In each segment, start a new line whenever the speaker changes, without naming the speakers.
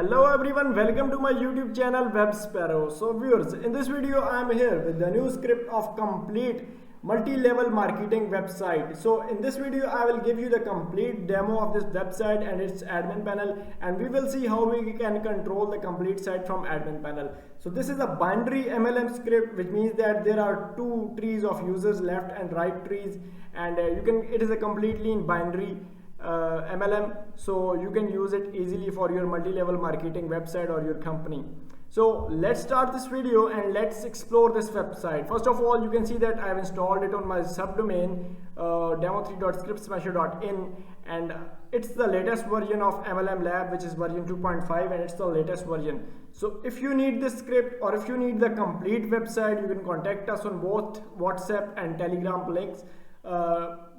Hello everyone, welcome to my YouTube channel Web Sparrow. So viewers, in this video I am here with the new script of complete multi-level marketing website. So in this video I will give you the complete demo of this website and its admin panel, and we will see how we can control the complete site from admin panel. So this is a binary MLM script, which means that there are two trees of users, left and right trees, and it is a completely in binary MLM, so you can use it easily for your multi-level marketing website or your company. So let's start this video and let's explore this website. First of all, you can see that I have installed it on my subdomain demo3.scriptsmasher.in, and it's the latest version of MLM Lab, which is version 2.5, and it's the latest version. So if you need this script or if you need the complete website, you can contact us on both WhatsApp and Telegram links.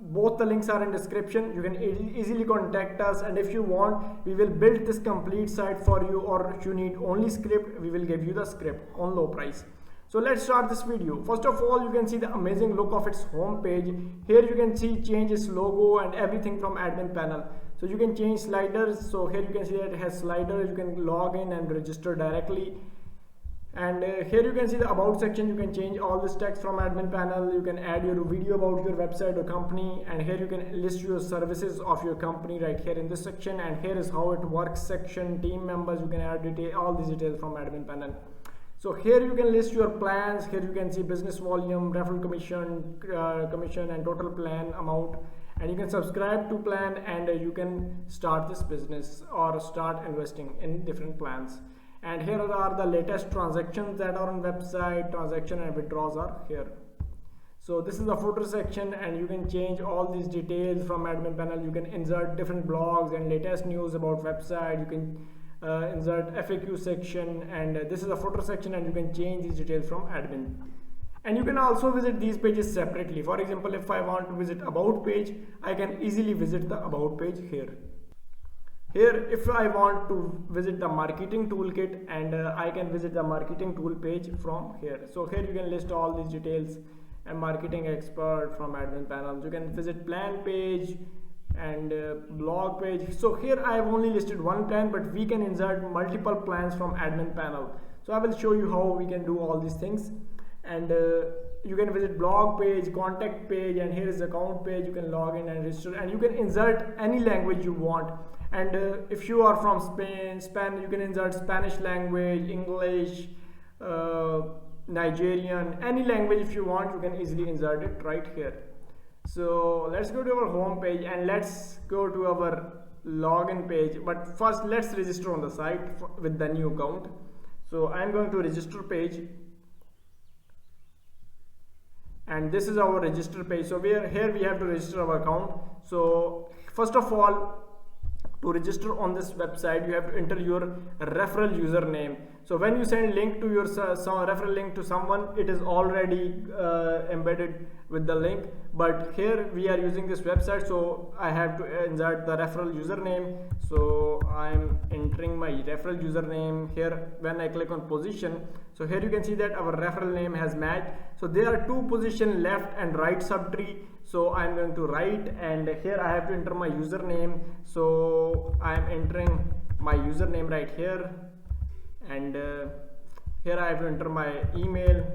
Both the links are in description. You can easily contact us, and if you want, we will build this complete site for you, or if you need only script, we will give you the script on low price. So let's start this video. First of all, you can see the amazing look of its home page. Here you can see change its logo and everything from admin panel. So you can change sliders. So here you can see that it has sliders. You can log in and register directly. And here you can see the about section. You can change all this text from admin panel. You can add your video about your website or company, and here you can list your services of your company right here in this section. And here is how it works section, team members. You can add all these details from admin panel. So here you can list your plans. Here you can see business volume, referral commission, and total plan amount, and you can subscribe to plan, and you can start this business or start investing in different plans. And here are the latest transactions that are on website. Transaction and withdrawals are here. So this is the footer section, and you can change all these details from admin panel. You can insert different blogs and latest news about website. You can insert FAQ section, and this is the footer section, and you can change these details from admin. And you can also visit these pages separately. For example, if I want to visit about page, I can easily visit the about page here. Here, if I want to visit the marketing toolkit, and I can visit the marketing tool page from here. So here you can list all these details, and marketing expert from admin panel. You can visit plan page and blog page. So here I have only listed one plan, but we can insert multiple plans from admin panel. So I will show you how we can do all these things. And you can visit blog page, contact page, and here is the account page. You can log in and register, and you can insert any language you want. And if you are from Spain, you can insert Spanish language, English, Nigerian, any language if you want. You can easily insert it right here. So let's go to our home page and let's go to our login page. But first, let's register on the site with the new account. So I'm going to register page. And this is our register page. So here we have to register our account. So first of all, to register on this website, you have to enter your referral username. So when you send link to your referral link to someone, it is already embedded with the link. But here we are using this website, so I have to insert the referral username. So I'm entering my referral username here. When I click on position, so here you can see that our referral name has matched. So there are two position, left and right subtree. So I'm going to right, and here I have to enter my username. So I'm entering my username right here, and here I have to enter my email.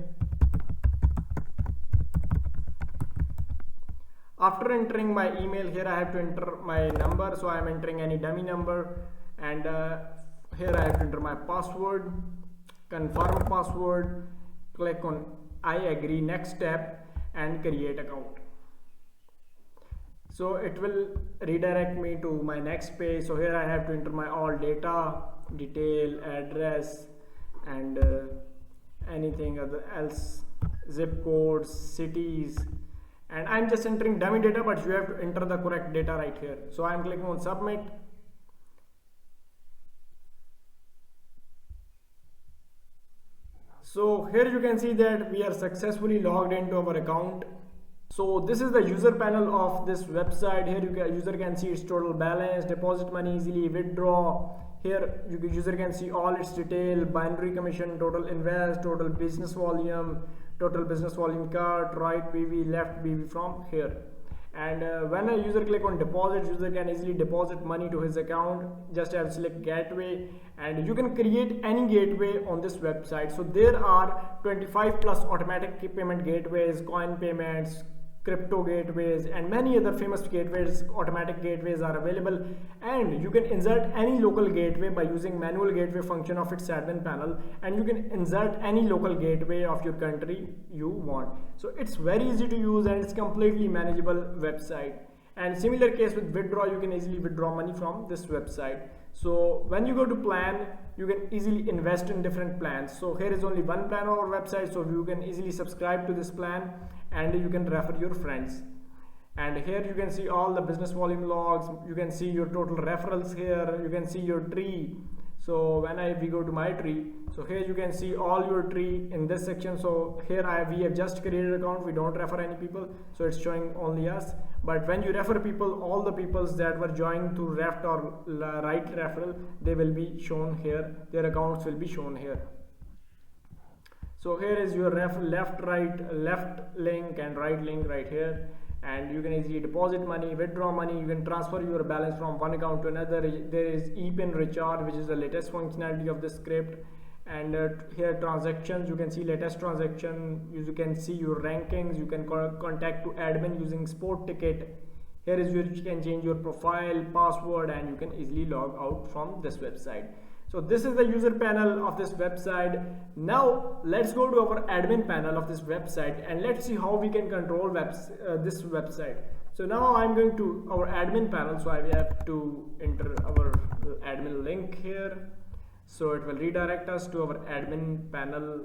After entering my email, here I have to enter my number. So I'm entering any dummy number, and here I have to enter my password, confirm password, click on I agree, next step, and create account. So it will redirect me to my next page. So here I have to enter my all data, detail, address, and anything else, zip codes, cities, and I'm just entering dummy data, but you have to enter the correct data right here. So I'm clicking on submit. So here you can see that we are successfully logged into our account. So this is the user panel of this website. Here user can see its total balance, deposit money easily, withdraw. Here user can see all its detail, binary commission, total invest, total business volume card, right BV, left BV from here. And when a user click on deposit, user can easily deposit money to his account. Just have to select gateway, and you can create any gateway on this website. So there are 25 plus automatic payment gateways, coin payments, crypto gateways, and many other famous gateways, automatic gateways are available. And you can insert any local gateway by using manual gateway function of its admin panel, and you can insert any local gateway of your country you want. So it's very easy to use and it's completely manageable website. And similar case with withdraw, you can easily withdraw money from this website. So when you go to plan, you can easily invest in different plans. So here is only one plan on our website, so you can easily subscribe to this plan and you can refer your friends. And here you can see all the business volume logs, you can see your total referrals here, you can see your tree. So when we go to my tree, so here you can see all your tree in this section. So here we have just created an account, we don't refer any people, so it's showing only us. But when you refer people, all the peoples that were joined through left or right referral, they will be shown here, their accounts will be shown here. So here is your left link and right link right here. And you can easily deposit money, withdraw money, you can transfer your balance from one account to another. There is ePIN recharge, which is the latest functionality of the script. And here transactions, you can see latest transaction, you can see your rankings, you can contact to admin using support ticket. Here is where you can change your profile, password, and you can easily log out from this website. So this is the user panel of this website. Now let's go to our admin panel of this website and let's see how we can control this website. So now I'm going to our admin panel, so I have to enter our admin link here. So it will redirect us to our admin panel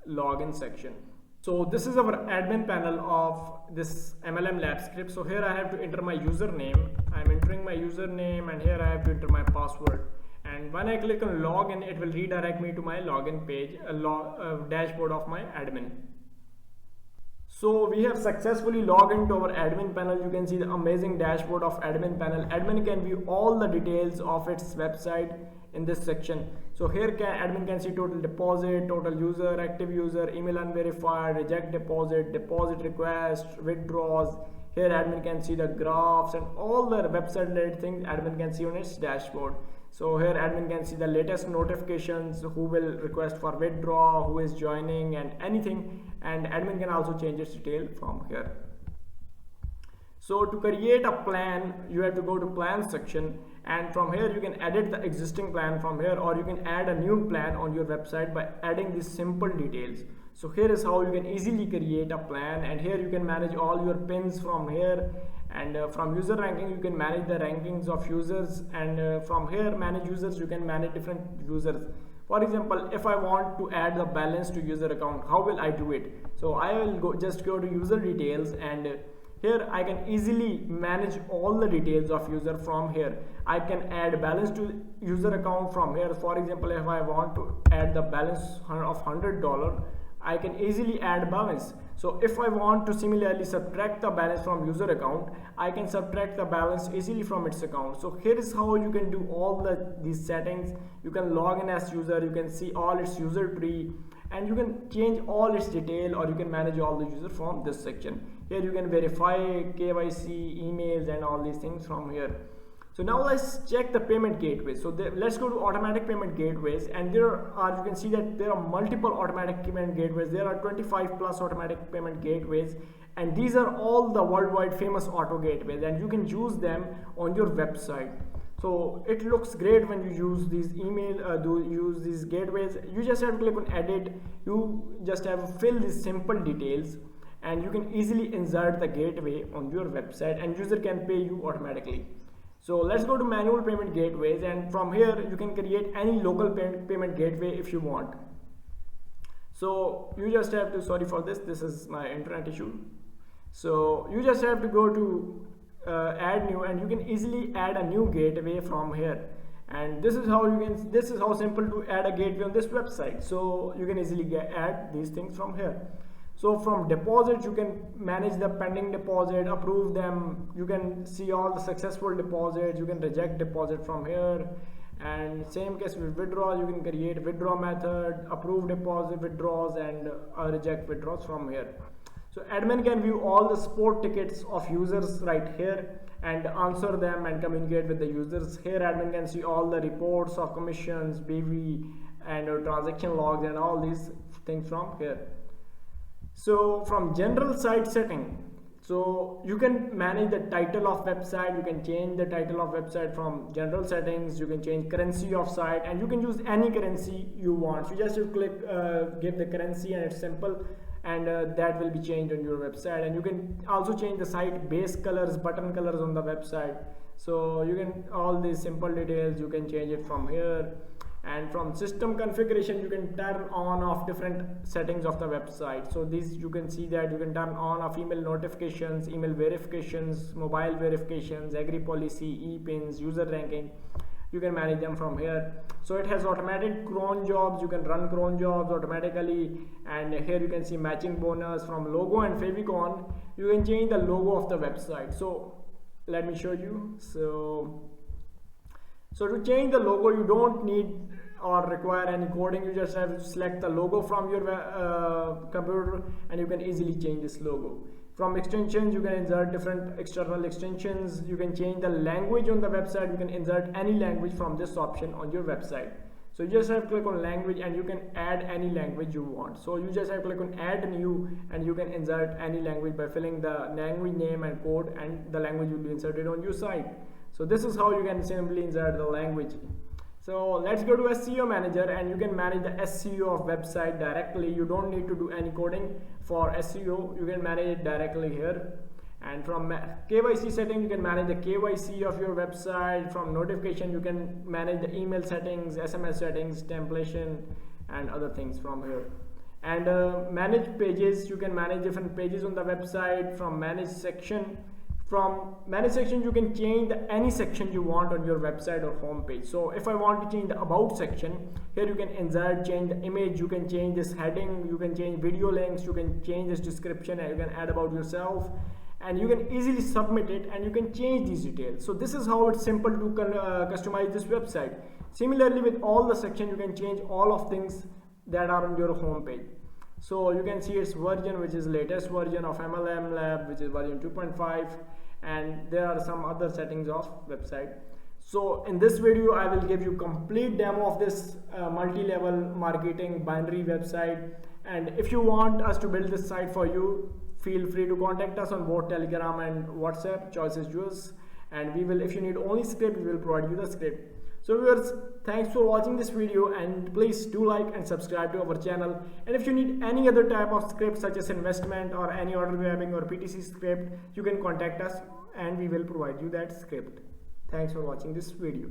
login section. So this is our admin panel of this MLM Lab script. So here I have to enter my username. I'm entering my username and here I have to enter my password. And when I click on login, it will redirect me to my login page, a dashboard of my admin. So we have successfully logged into our admin panel. You can see the amazing dashboard of admin panel. Admin can view all the details of its website in this section. So here admin can see total deposit, total user, active user, email unverified, reject deposit, deposit request, withdraws. Here admin can see the graphs and all the website related things admin can see on its dashboard. So here admin can see the latest notifications, who will request for withdraw, who is joining, and anything. And admin can also change its detail from here. So to create a plan, you have to go to plan section, and from here you can edit the existing plan from here, or you can add a new plan on your website by adding these simple details. So here is how you can easily create a plan, and here you can manage all your pins from here. And from user ranking, you can manage the rankings of users, and from here manage users, you can manage different users. For example, if I want to add the balance to user account, how will I do it? So I will just go to user details, and here I can easily manage all the details of user from here. I can add balance to user account from here. For example, if I want to add the balance of $100, I can easily add balance. So if I want to similarly subtract the balance from user account, I can subtract the balance easily from its account. So here is how you can do all these settings. You can log in as user, you can see all its user tree, and you can change all its detail, or you can manage all the user from this section. Here you can verify KYC, emails, and all these things from here. So now let's check the payment gateways. So let's go to automatic payment gateways, and there are, you can see that there are multiple automatic payment gateways. There are 25 plus automatic payment gateways, and these are all the worldwide famous auto gateways, and you can use them on your website. So it looks great when you use these use these gateways. You just have to click on edit. You just have to fill these simple details, and you can easily insert the gateway on your website, and user can pay you automatically. So let's go to manual payment gateways, and from here you can create any local payment gateway if you want. So you just have to, sorry for this is my internet issue. So you just have to go to add new, and you can easily add a new gateway from here. And this is how simple to add a gateway on this website. So you can easily add these things from here. So from deposits, you can manage the pending deposit, approve them. You can see all the successful deposits. You can reject deposit from here. And same case with withdrawal, you can create withdraw method, approve deposit withdrawals, and reject withdrawals from here. So admin can view all the support tickets of users right here and answer them and communicate with the users. Here admin can see all the reports of commissions, BV, and transaction logs and all these things from here. So from general site setting, so you can manage the title of website. You can change the title of website from general settings. You can change currency of site, and you can use any currency you want. So just you click give the currency, and it's simple, and that will be changed on your website. And you can also change the site base colors, button colors on the website. So you can, all these simple details you can change it from here. And from system configuration, you can turn on off different settings of the website. So these, you can see that you can turn on off email notifications, email verifications, mobile verifications, agree policy, e-pins, user ranking. You can manage them from here. So it has automated cron jobs. You can run cron jobs automatically. And here you can see matching bonus from logo and favicon. You can change the logo of the website. So let me show you. So to change the logo, you don't need or require any coding. You just have to select the logo from your computer, and you can easily change this logo. From extensions, you can insert different external extensions. You can change the language on the website. You can insert any language from this option on your website. So you just have to click on language, and you can add any language you want. So you just have to click on add new, and you can insert any language by filling the language name and code, and the language will be inserted on your site. So this is how you can simply insert the language. So let's go to SEO manager, and you can manage the SEO of website directly. You don't need to do any coding for SEO. You can manage it directly here. And from KYC setting, you can manage the KYC of your website. From notification, you can manage the email settings, SMS settings, templation, and other things from here. And manage pages, you can manage different pages on the website. From manage section, you can change any section you want on your website or home page. So if I want to change the about section, here you can insert, change the image, you can change this heading, you can change video links, you can change this description, and you can add about yourself, and you can easily submit it, and you can change these details. So this is how it's simple to customize this website. Similarly, with all the sections, you can change all of things that are on your home page. So you can see its version, which is latest version of MLM Lab, which is version 2.5, and there are some other settings of website. So in this video, I will give you complete demo of this multi-level marketing binary website. And if you want us to build this site for you, feel free to contact us on both Telegram and WhatsApp. Choice is yours. And we will, if you need only script, we will provide you the script. So viewers, thanks for watching this video, and please do like and subscribe to our channel. And if you need any other type of script such as investment or any order grabbing or PTC script, you can contact us and we will provide you that script. Thanks for watching this video.